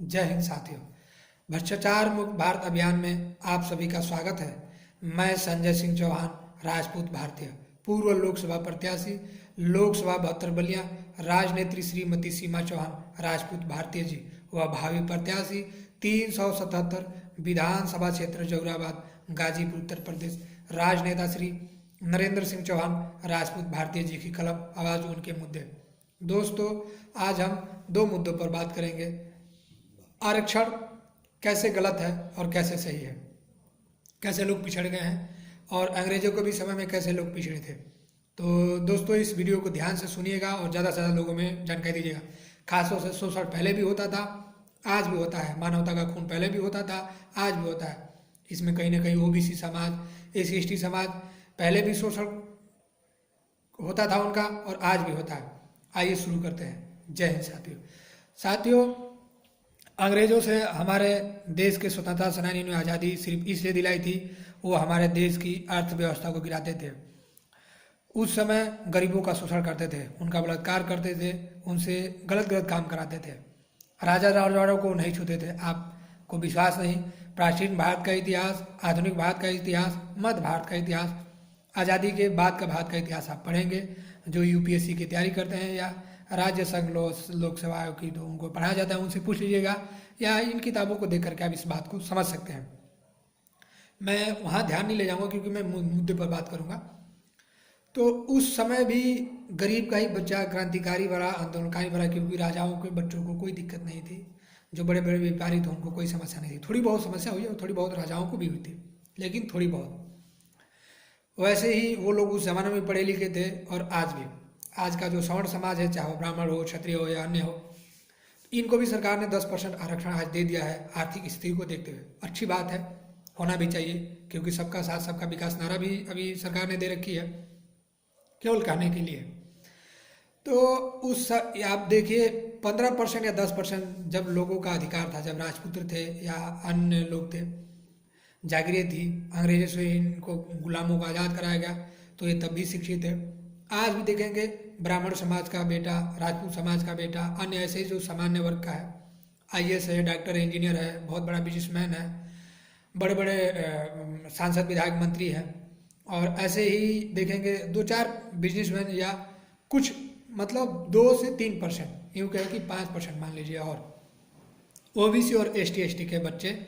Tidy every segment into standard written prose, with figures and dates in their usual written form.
जय हिंद साथियों। भ्रष्टाचार मुक्त भारत अभियान में आप सभी का स्वागत है। मैं संजय सिंह चौहान, राजपूत भारतीय, पूर्व लोकसभा प्रत्याशी, लोकसभा 72 बलिया, राजनेत्री श्रीमती सीमा चौहान राजपूत भारतीय जी व भावी प्रत्याशी 377 विधानसभा क्षेत्र जौराबाद गाजीपुर उत्तर प्रदेश, राजनेता श्री नरेंद्र सिंह चौहान राजपूत भारतीय जी की कलम आवाज उनके मुद्दे। दोस्तों, आज हम दो मुद्दों पर बात करेंगे। आरक्षण कैसे गलत है और कैसे सही है, कैसे लोग पिछड़ गए हैं और अंग्रेजों के भी समय में कैसे लोग पिछड़े थे। तो दोस्तों, इस वीडियो को ध्यान से सुनिएगा और ज़्यादा से ज़्यादा लोगों में जानकारी दीजिएगा। खासतौर से शोषण पहले भी होता था, आज भी होता है। मानवता का खून पहले भी होता था, आज भी होता है। इसमें कहीं ना कहीं ओबीसी समाज, SC ST समाज, पहले भी शोषण होता था उनका और आज भी होता है। आइए शुरू करते हैं। जय हिंद साथियों। साथियों, अंग्रेजों से हमारे देश के स्वतंत्रता सेनानियों ने आज़ादी सिर्फ इसलिए दिलाई थी, वो हमारे देश की अर्थव्यवस्था को गिराते थे। उस समय गरीबों का शोषण करते थे, उनका बलात्कार करते थे, उनसे गलत गलत काम कराते थे। राजा रजवाड़ों को नहीं छूते थे। आपको विश्वास नहीं, प्राचीन भारत का इतिहास, आधुनिक भारत का इतिहास, मध्य भारत का इतिहास, आज़ादी के बाद का भारत का इतिहास आप पढ़ेंगे, जो UPSC की तैयारी करते हैं या राज्य संघ लोकसभा आयोग की तो उनको पढ़ाया जाता है, उनसे पूछ लीजिएगा, या इन किताबों को देख करके आप इस बात को समझ सकते हैं। मैं वहाँ ध्यान नहीं ले जाऊँगा क्योंकि मैं मुद्दे पर बात करूँगा। तो उस समय भी गरीब का ही बच्चा क्रांतिकारी बना, आंदोलनकारी बना, क्योंकि राजाओं के बच्चों को कोई दिक्कत नहीं थी। जो बड़े बड़े व्यापारी थे उनको कोई समस्या नहीं थी। थोड़ी बहुत समस्या हुई और थोड़ी बहुत राजाओं को भी हुई थी, लेकिन थोड़ी बहुत। वैसे ही वो लोग उस जमाने में पढ़े लिखे थे और आज भी। आज का जो सवर्ण समाज है, चाहे वो ब्राह्मण हो, क्षत्रिय हो या अन्य हो, इनको भी सरकार ने 10% आरक्षण आज दे दिया है, आर्थिक स्थिति को देखते हुए। अच्छी बात है, होना भी चाहिए, क्योंकि सबका साथ सबका विकास नारा भी अभी सरकार ने दे रखी है, केवल कहने के लिए। तो आप देखिए, 15% या 10% जब लोगों का अधिकार था, जब राजपुत्र थे या अन्य लोग थे, जागीरें थी, अंग्रेजों से इनको गुलामों को आज़ाद कराया गया, तो ये तब भी शिक्षित है। आज भी देखेंगे, ब्राह्मण समाज का बेटा, राजपूत समाज का बेटा, अन्य ऐसे ही जो सामान्य वर्ग का है, IAS है, डॉक्टर, इंजीनियर है, बहुत बड़ा बिजनेसमैन है, बड़े बड़े सांसद, विधायक, मंत्री हैं, और ऐसे ही देखेंगे 2-4 बिजनेसमैन या कुछ, मतलब 2 से 3%, यूँ कहें कि 5% मान लीजिए, और OBC और ST ST के बच्चे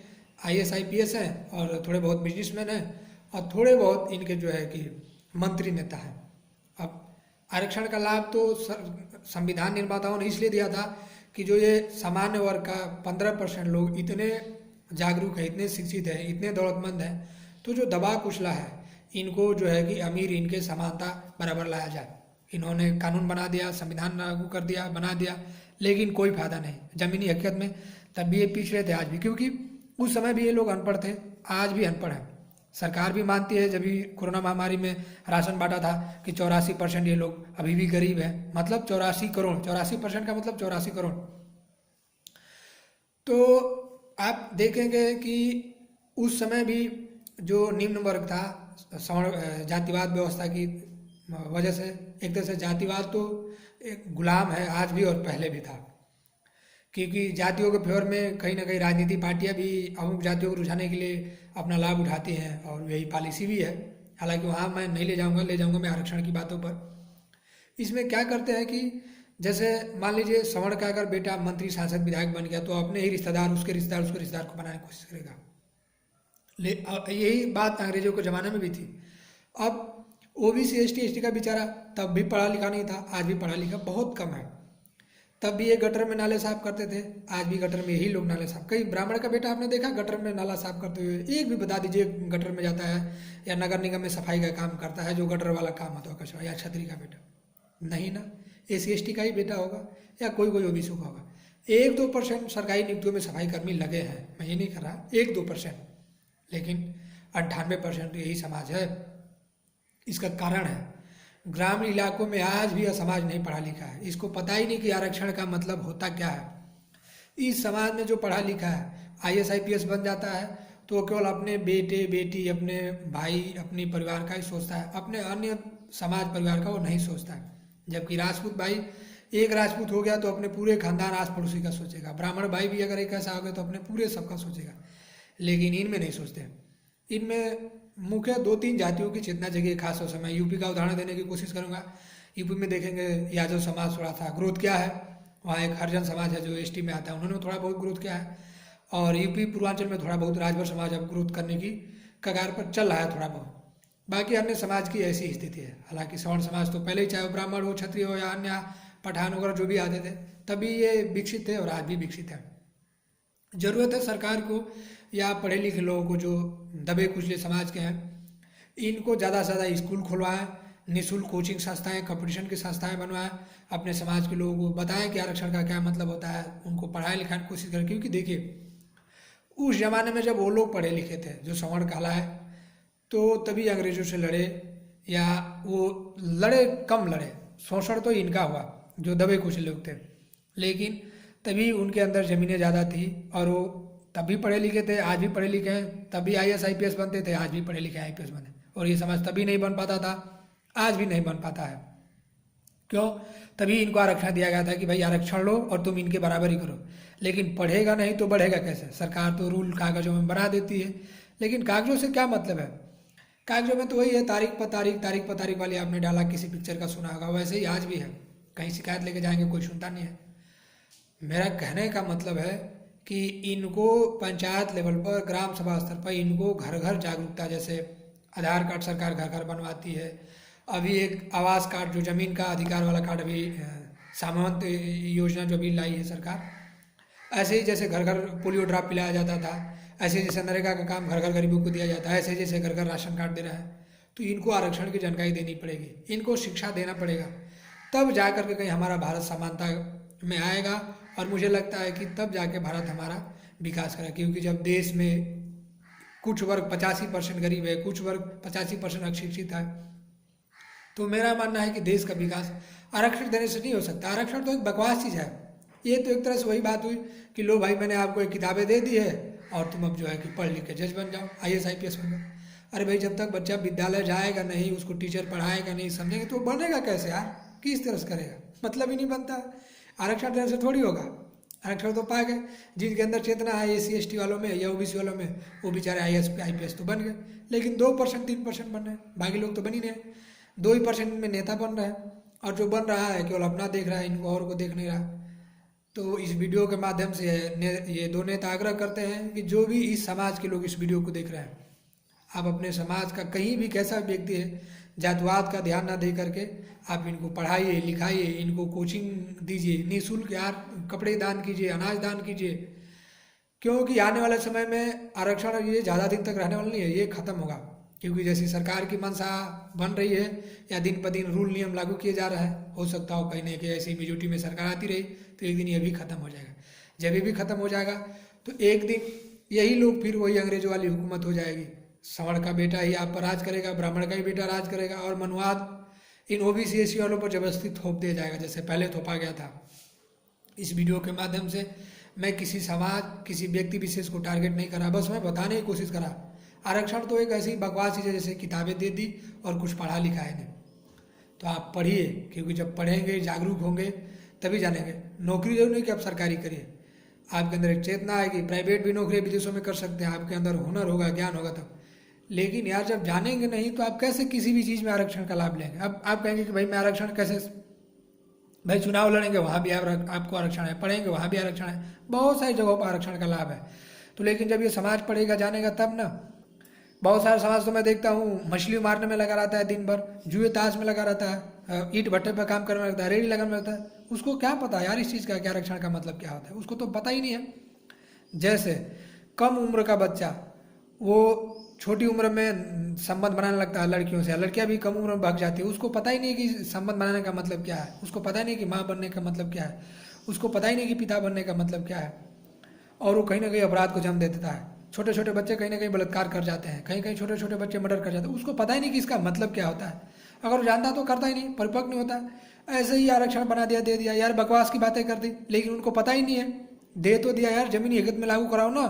IAS IPS हैं और थोड़े बहुत बिजनेसमैन हैं और थोड़े बहुत इनके जो है कि मंत्री नेता हैं। अब आरक्षण का लाभ तो संविधान निर्माताओं ने इसलिए दिया था कि जो ये सामान्य वर्ग का 15% लोग इतने जागरूक है, इतने शिक्षित हैं, इतने दौलतमंद हैं, तो जो दबा कुचला है, इनको जो है कि अमीर इनके समानता बराबर लाया जाए। इन्होंने कानून बना दिया, संविधान लागू कर दिया, बना दिया, लेकिन कोई फायदा नहीं। जमीनी हकीकत में तब भी ये पिछड़े थे, आज भी, क्योंकि उस समय भी ये लोग अनपढ़ थे, आज भी अनपढ़ हैं। सरकार भी मानती है, जब भी कोरोना महामारी में राशन बांटा था, कि 84% ये लोग अभी भी गरीब हैं। मतलब 84 करोड़, 84% का मतलब 84 करोड़। तो आप देखेंगे कि उस समय भी जो निम्न वर्ग था, जातिवाद व्यवस्था की वजह से, एक तरह से जातिवाद तो एक गुलाम है, आज भी और पहले भी था, क्योंकि जातियों के फेवर में कहीं ना कहीं राजनीतिक पार्टियां भी अमुक जातियों को रुझाने के लिए अपना लाभ उठाती हैं, और यही पॉलिसी भी है। हालांकि वहाँ मैं नहीं ले जाऊँगा मैं आरक्षण की बातों पर। इसमें क्या करते हैं कि जैसे मान लीजिए सवर्ण का अगर बेटा मंत्री, सांसद, विधायक बन गया, तो अपने ही रिश्तेदार उसके रिश्तेदार को बनाने की कोशिश करेगा। यही बात अंग्रेजों के ज़माने में भी थी। अब OBC ST ST का बेचारा तब भी पढ़ा लिखा नहीं था, आज भी पढ़ा लिखा बहुत कम है। तब भी ये गटर में नाले साफ करते थे, आज भी गटर में यही लोग नाले साफ। कई ब्राह्मण का बेटा आपने देखा गटर में नाला साफ करते हुए? एक भी बता दीजिए गटर में जाता है या नगर निगम में सफाई का काम करता है, जो गटर वाला काम होता है, कचरा, या छतरी का बेटा? नहीं ना। SC ST का ही बेटा होगा या कोई कोई OBC का होगा। 1-2% सरकारी नियुक्तियों में सफाई कर्मी लगे हैं, मैं ये नहीं कर रहा, 1-2%, लेकिन 98% तो यही समाज है। इसका कारण है, ग्रामीण इलाकों में आज भी यह समाज नहीं पढ़ा लिखा है। इसको पता ही नहीं कि आरक्षण का मतलब होता क्या है। इस समाज में जो पढ़ा लिखा है, IAS IPS बन जाता है, तो केवल अपने बेटे बेटी, अपने भाई, अपने परिवार का ही सोचता है, अपने अन्य समाज परिवार का वो नहीं सोचता है। जबकि राजपूत भाई एक राजपूत हो गया तो अपने पूरे खानदान आस पड़ोसी का सोचेगा, ब्राह्मण भाई भी अगर एक ऐसा हो गया तो अपने पूरे सबका सोचेगा। लेकिन इनमें नहीं सोचते। इनमें मुख्य 2-3 जातियों की चेतना जगी है खास तौर से। मैं यूपी का उदाहरण देने की कोशिश करूंगा। यूपी में देखेंगे यादव समाज थोड़ा सा ग्रोथ किया है, वहाँ एक हरिजन समाज है जो एसटी में आता है, उन्होंने थोड़ा बहुत ग्रोथ किया है। और यूपी पूर्वांचल में थोड़ा बहुत राजभर समाज अब ग्रोथ करने की कगार पर चल रहा है थोड़ा बहुत। बाकी अन्य समाज की ऐसी स्थिति है। हालांकि सवर्ण समाज तो पहले ही, चाहे वो ब्राह्मण हो, क्षत्रिय हो या अन्य पठान वगैरह जो भी आते थे, तभी ये विकसित थे और आज भी विकसित है। जरूरत है सरकार को या पढ़े लिखे लोगों को जो दबे कुचले समाज के हैं, इनको ज़्यादा से ज़्यादा स्कूल खुलवाएं, निःशुल्क कोचिंग संस्थाएं, कंपटीशन की संस्थाएं बनवाएं, अपने समाज के लोगों को बताएं कि आरक्षण का क्या मतलब होता है, उनको पढ़ाई लिखाने की कोशिश करें। क्योंकि देखिए, उस जमाने में जब वो लोग पढ़े लिखे थे जो सवर्ण कहलाए, तो तभी अंग्रेजों से लड़े, या वो लड़े कम लड़े, शोषण तो इनका हुआ जो दबे कुचले लोग थे, लेकिन तभी उनके अंदर ज़मीनें ज़्यादा थी और वो तभी पढ़े लिखे थे, आज भी पढ़े लिखे हैं। तभी आईएएस आईपीएस बनते थे, आज भी पढ़े लिखे आईपीएस बने। और ये समाज तभी नहीं बन पाता था, आज भी नहीं बन पाता है। क्यों? तभी इनको आरक्षण दिया गया था कि भाई आरक्षण लो और तुम इनके बराबर ही करो। लेकिन पढ़ेगा नहीं तो बढ़ेगा कैसे? सरकार तो रूल कागजों में बना देती है, लेकिन कागजों से क्या मतलब है? कागजों में तो वही है, तारीख पर तारीख, तारीख पर तारीख वाली आपने डाला, किसी पिक्चर का सुना होगा, वैसे ही आज भी है। कहीं शिकायत लेके जाएंगे, कोई सुनता नहीं है। मेरा कहने का मतलब है कि इनको पंचायत लेवल पर, ग्राम सभा स्तर पर इनको घर घर जागरूकता, जैसे आधार कार्ड सरकार घर घर बनवाती है, अभी एक आवास कार्ड जो जमीन का अधिकार वाला कार्ड अभी सामंत योजना जो भी लाई है सरकार, ऐसे ही जैसे घर घर पोलियो ड्रॉप पिलाया जाता था, ऐसे जैसे नरेगा का काम घर घर गरीबों को दिया जाता है, ऐसे जैसे घर घर राशन कार्ड दे रहा है, तो इनको आरक्षण की जानकारी देनी पड़ेगी, इनको शिक्षा देना पड़ेगा, तब जा कर के कहीं हमारा भारत समानता में आएगा। और मुझे लगता है कि तब जाके भारत हमारा विकास करेगा। क्योंकि जब देश में कुछ वर्ग 85% गरीब है, कुछ वर्ग 85% अशिक्षित है, तो मेरा मानना है कि देश का विकास आरक्षण देने से नहीं हो सकता। आरक्षण तो एक बकवास चीज़ है। ये तो एक तरह से वही बात हुई कि लो भाई, मैंने आपको एक किताबें दे दी है और तुम अब जो है कि पढ़ लिख के जज बन जाओ, आईएएस आईपीएस बन जाओ। अरे भाई, जब तक बच्चा विद्यालय जाएगा नहीं, उसको टीचर पढ़ाएगा नहीं, समझेंगे, तो बनेगा कैसे यार? किस तरह से करेगा? मतलब ही नहीं बनता। आरक्षण देने से थोड़ी होगा। आरक्षण तो पा गए, जिनके अंदर चेतना है एसी एसटी वालों में या ओबीसी वालों में, वो बेचारे आईएएस आईपीएस तो बन गए, लेकिन 2% 3% बन रहे हैं, बाकी लोग तो बन ही नहीं। 2% में नेता बन रहा है, और जो बन रहा है केवल अपना देख रहा है, इनको और को देख नहीं रहा। तो इस वीडियो के माध्यम से ये दो नेता आग्रह करते हैं कि जो भी इस समाज के लोग इस वीडियो को देख रहे हैं, आप अपने समाज का कहीं भी कैसा व्यक्ति है, जातिवाद का ध्यान ना दे करके आप इनको पढ़ाइए लिखाइए, इनको कोचिंग दीजिए, निःशुल्क यार कपड़े दान कीजिए, अनाज दान कीजिए। क्योंकि आने वाले समय में आरक्षण ये ज़्यादा दिन तक रहने वाला नहीं है, ये खत्म होगा। क्योंकि जैसी सरकार की मंशा बन रही है या दिन पर दिन रूल नियम लागू किए जा रहा है, हो सकता हो कहीं ना कहीं ऐसी मेजोरिटी में सरकार आती रही तो एक दिन ये भी खत्म हो जाएगा। जब ये भी खत्म हो जाएगा तो एक दिन यही लोग फिर वही अंग्रेजों वाली हुकूमत हो जाएगी। सवर्ण का बेटा ही आप पर राज करेगा, ब्राह्मण का ही बेटा राज करेगा, और मनुवाद इन ओबीसी एससी वालों पर जबरदस्ती थोप दिया जाएगा, जैसे पहले थोपा गया था। इस वीडियो के माध्यम से मैं किसी समाज, किसी व्यक्ति विशेष को टारगेट नहीं करा, बस मैं बताने की कोशिश करा। आरक्षण तो एक ऐसी बकवास चीज़ है जैसे किताबें दे दी और कुछ पढ़ा लिखा है नहीं। तो आप पढ़िए, क्योंकि जब पढ़ेंगे, जागरूक होंगे, तभी जानेंगे। नौकरी जरूर नहीं कि आप सरकारी करिए, आपके अंदर एक चेतना आएगी, प्राइवेट भी नौकरी विदेशों में कर सकते हैं, आपके अंदर हुनर होगा, ज्ञान होगा तब। लेकिन यार जब जानेंगे नहीं तो आप कैसे किसी भी चीज़ में आरक्षण का लाभ लेंगे? अब आप कहेंगे कि भाई मैं आरक्षण कैसे, भाई चुनाव लड़ेंगे वहाँ भी आपको आरक्षण है, पढ़ेंगे वहाँ भी आरक्षण है, बहुत सारी जगहों पर आरक्षण का लाभ है। तो लेकिन जब ये समाज पढ़ेगा जानेगा तब ना। बहुत सारा समाज तो मैं देखता हूँ मछली मारने में लगा रहता है, दिन भर जुए ताश में लगा रहता है, ईंट भट्टे पर काम करने में लगता है, रेड़ी लगाने में लगता है। उसको क्या पता यार इस चीज़ का क्या आरक्षण का मतलब क्या होता है? उसको तो पता ही नहीं है। जैसे कम उम्र का बच्चा वो छोटी उम्र में संबंध बनाने लगता है लड़कियों से, लड़कियां भी कम उम्र में भाग जाती है, उसको पता ही नहीं कि संबंध बनाने का मतलब क्या है, उसको पता ही नहीं कि माँ बनने का मतलब क्या है, उसको पता ही नहीं कि पिता बनने का मतलब क्या है, और वो कहीं ना कहीं अपराध को जन्म दे देता है। छोटे छोटे बच्चे कहीं ना कहीं बलात्कार कर जाते हैं, कहीं कहीं छोटे छोटे बच्चे मर्डर कर जाते हैं, उसको पता ही नहीं कि इसका मतलब क्या होता है। अगर वो जानता तो करता ही नहीं, परिपक्व नहीं होता। ऐसे ही आरक्षण बना दिया, दे दिया यार, बकवास की बातें कर दी, लेकिन उनको पता ही नहीं है। दे तो दिया यार, जमीनी हकीकत में लागू कराओ ना।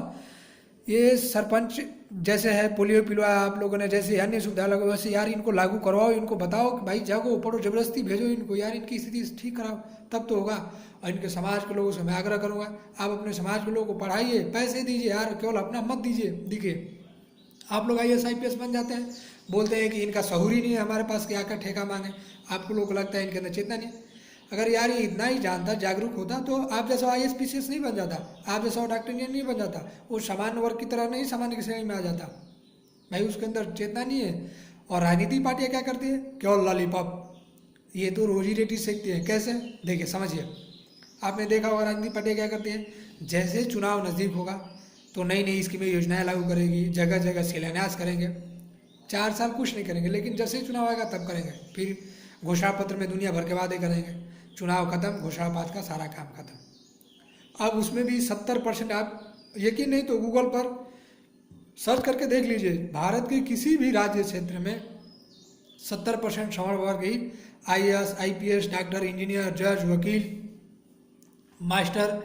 ये सरपंच जैसे है पोलियो पिलवाया आप लोगों ने, जैसे अन्य सुविधा लगो, वैसे यार इनको लागू करवाओ, इनको बताओ कि भाई जागो पढ़ो, जबरदस्ती भेजो इनको यार, इनकी स्थिति ठीक कराओ, तब तो होगा। और इनके समाज के लोगों से मैं आग्रह करूँगा, आप अपने समाज के लोगों को पढ़ाइए, पैसे दीजिए यार, केवल अपना मत दीजिए दिखे। आप लोग IAS IPS बन जाते हैं, बोलते हैं कि इनका शऊर ही नहीं है हमारे पास कि आकर ठेका मांगे। आपको लोग को लगता है इनके अंदर चेतना नहीं है। अगर यार ये इतना ही जानता, जागरूक होता, तो आप जैसा IAS PCS नहीं बन जाता, आप जैसा डॉक्टर इंजीनियर नहीं बन जाता, वो सामान्य वर्ग की तरह नहीं सामान्य की श्रेणी में आ जाता। भाई उसके अंदर चेतना नहीं है। और राजनीतिक पार्टियां क्या करती है, केवल लॉलीपॉप, ये तो रोजी रोटी सीखती है। कैसे, देखिए समझिए, आपने देखा होगा राजनीतिक पार्टियां क्या करती हैं, जैसे चुनाव नज़दीक होगा तो नई नई स्कीमें योजनाएं लागू करेगी, जगह जगह शिलान्यास करेंगे। 4 साल कुछ नहीं करेंगे, लेकिन जैसे ही चुनाव आएगा तब करेंगे। फिर घोषणा पत्र में दुनिया भर के वादे करेंगे, चुनाव खत्म, घोषणा पत्र का सारा काम खत्म। अब उसमें भी 70%, आप यकीन नहीं तो गूगल पर सर्च करके देख लीजिए, भारत के किसी भी राज्य क्षेत्र में 70% सवर्ण वर्ग ही IAS IPS डॉक्टर इंजीनियर जज वकील मास्टर,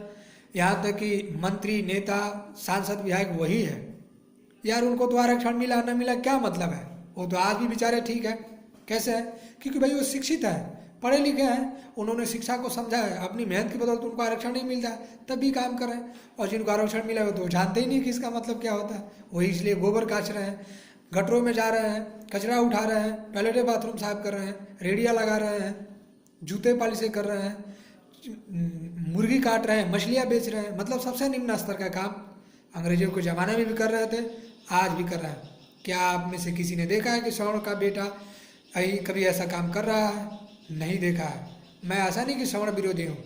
यहाँ तक कि मंत्री नेता सांसद विधायक वही है। यार उनको तो आरक्षण मिला न मिला क्या मतलब है, वो तो आज भी बेचारे ठीक है। कैसे है, क्योंकि भाई वो शिक्षित है, पढ़े लिखे हैं, उन्होंने शिक्षा को समझा है, अपनी मेहनत की बदौलत उनको आरक्षण नहीं मिलता है तब भी काम कर रहे हैं। और जिनको आरक्षण मिला है तो जानते ही नहीं कि इसका मतलब क्या होता है, वही इसलिए गोबर काच रहे हैं, गटरों में जा रहे हैं, कचरा उठा रहे हैं, टॉयलेट बाथरूम साफ कर रहे हैं, रेडिया लगा रहे हैं, जूते पॉलिश कर रहे हैं, मुर्गी काट रहे हैं, मछलियाँ बेच रहे हैं, मतलब सबसे निम्न स्तर का काम अंग्रेजों के ज़माने में भी कर रहे थे, आज भी कर रहे हैं। क्या आप में से किसी ने देखा है कि सवर्ण का बेटा कभी ऐसा काम कर रहा है? नहीं देखा है। मैं ऐसा नहीं कि सवर्ण विरोधी हूँ,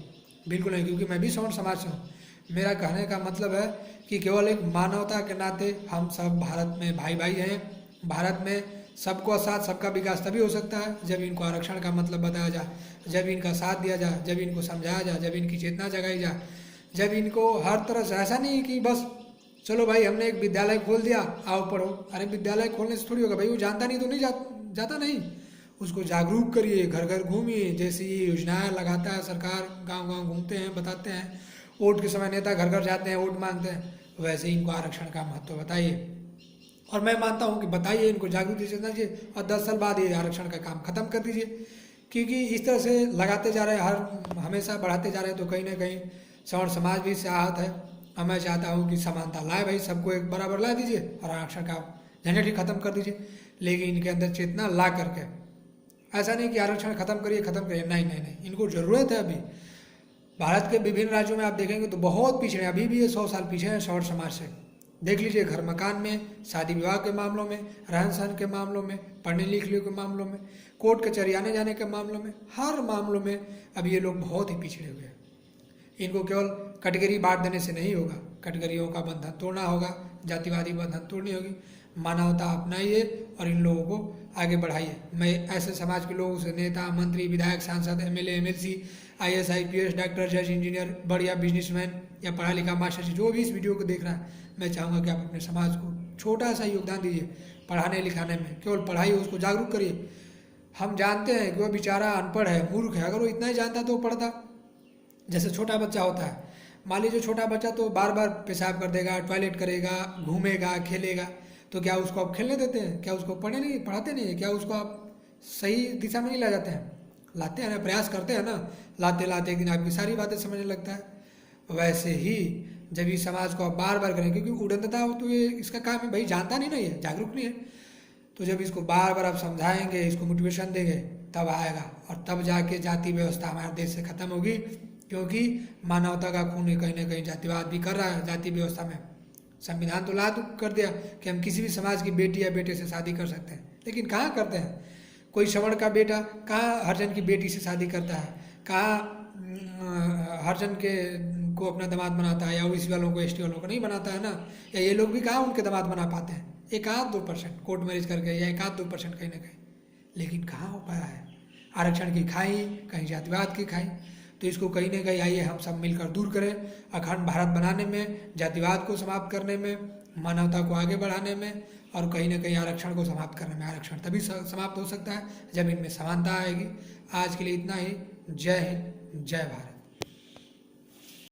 बिल्कुल नहीं, क्योंकि मैं भी सवर्ण समाज से हूँ। मेरा कहने का मतलब है कि केवल एक मानवता के नाते हम सब भारत में भाई भाई हैं। भारत में सबको साथ सबका विकास तभी हो सकता है जब इनको आरक्षण का मतलब बताया जाए, जब इनका साथ दिया जाए, जब इनको समझाया जाए, जब इनकी चेतना जगाई जाए, जब इनको हर तरह से, ऐसा नहीं कि बस चलो भाई हमने एक विद्यालय खोल दिया आओ पढ़ो। अरे विद्यालय खोलने से थोड़ी होगा भाई, वो जानता नहीं तो नहीं जाता नहीं, उसको जागरूक करिए, घर घर घूमिए, जैसे ये योजनाएं लगाता है सरकार, गांव गांव घूमते हैं, बताते हैं, वोट के समय नेता घर घर जाते हैं, वोट मांगते हैं, वैसे ही इनको आरक्षण का महत्व बताइए। और मैं मानता हूँ कि बताइए, इनको जागरूक चेतना दीजिए और 10 साल बाद ये आरक्षण का काम खत्म कर दीजिए। क्योंकि इस तरह से लगाते जा रहे हैं, हमेशा बढ़ाते जा रहे हैं, तो कहीं ना कहीं सवर्ण समाज भी इससे आहत है। और मैं चाहता हूँ कि समानता लाए भाई, सबको एक बराबर ला दीजिए और आरक्षण का झंझट ही खत्म कर दीजिए, लेकिन इनके अंदर चेतना ला करके। ऐसा नहीं कि आरक्षण खत्म करिए, नहीं नहीं नहीं, इनको ज़रूरत है। अभी भारत के विभिन्न राज्यों में आप देखेंगे तो बहुत पीछे हैं, अभी भी ये 100 साल पीछे हैं सवर्ण समाज से। देख लीजिए, घर मकान में, शादी विवाह के मामलों में, रहन सहन के मामलों में, पढ़ने लिखने के मामलों में, कोर्ट कचहरी आने जाने के मामलों में, हर मामलों में अब ये लोग बहुत ही पिछड़े हुए हैं। इनको केवल कैटेगरी बांट देने से नहीं होगा, कैटेगरियों का बंधन तोड़ना होगा, जातिवादी बंधन तोड़नी होगी, मानवता अपनाइए और इन लोगों को आगे बढ़ाइए। मैं ऐसे समाज के लोगों से, नेता मंत्री विधायक सांसद MLA MLC IAS IPS doctor जज इंजीनियर बढ़िया बिजनेसमैन या पढ़ा लिखा मास्टर, जो भी इस वीडियो को देख रहा है, मैं चाहूँगा कि आप अपने समाज को छोटा सा योगदान दीजिए पढ़ाने लिखाने में। केवल पढ़ाइए, उसको जागरूक करिए। हम जानते हैं कि वो बेचारा अनपढ़ है, मूर्ख है, अगर वो इतना ही जानता तो वो पढ़ता। जैसे छोटा बच्चा होता है, मान लीजिए छोटा बच्चा तो बार बार पेशाब कर देगा, टॉयलेट करेगा, घूमेगा, खेलेगा, तो क्या उसको आप खेलने देते हैं? क्या उसको पढ़ाते नहीं है? क्या उसको आप सही दिशा में नहीं ला जाते हैं? लाते हैं ना, प्रयास करते हैं ना, लाते लाते एक दिन आपकी सारी बातें समझने लगता है। वैसे ही जब इस समाज को आप बार बार करें, क्योंकि उड़नता हो तो ये इसका काम है भाई, जानता नहीं ना, ये जागरूक नहीं है, तो जब इसको बार बार आप समझाएंगे, इसको मोटिवेशन देंगे, तब आएगा। और तब जाके जाति व्यवस्था हमारे देश से खत्म होगी, क्योंकि मानवता का खून कहीं ना कहीं जातिवाद भी कर रहा है। जाति व्यवस्था में संविधान तो लागू कर दिया कि हम किसी भी समाज की बेटी या बेटे से शादी कर सकते हैं, लेकिन कहाँ करते हैं? कोई सवर्ण का बेटा कहाँ हरिजन की बेटी से शादी करता है? कहाँ हरिजन के को अपना दामाद बनाता है, या OBC वालों को ST वालों को नहीं बनाता है ना? या ये लोग भी कहाँ उनके दामाद बना पाते हैं? 1-2% कोर्ट मैरिज करके, या 1-2% कहीं ना कहीं, लेकिन कहाँ हो पाया है? आरक्षण की खाई, कहीं जातिवाद की खाई। तो इसको कहीं ना कहीं आइए हम सब मिलकर दूर करें। अखंड भारत बनाने में, जातिवाद को समाप्त करने में, मानवता को आगे बढ़ाने में, और कहीं ना कहीं आरक्षण को समाप्त करने में। आरक्षण तभी समाप्त हो सकता है जब इनमें समानता आएगी। आज के लिए इतना ही। जय हिंद, जय भारत।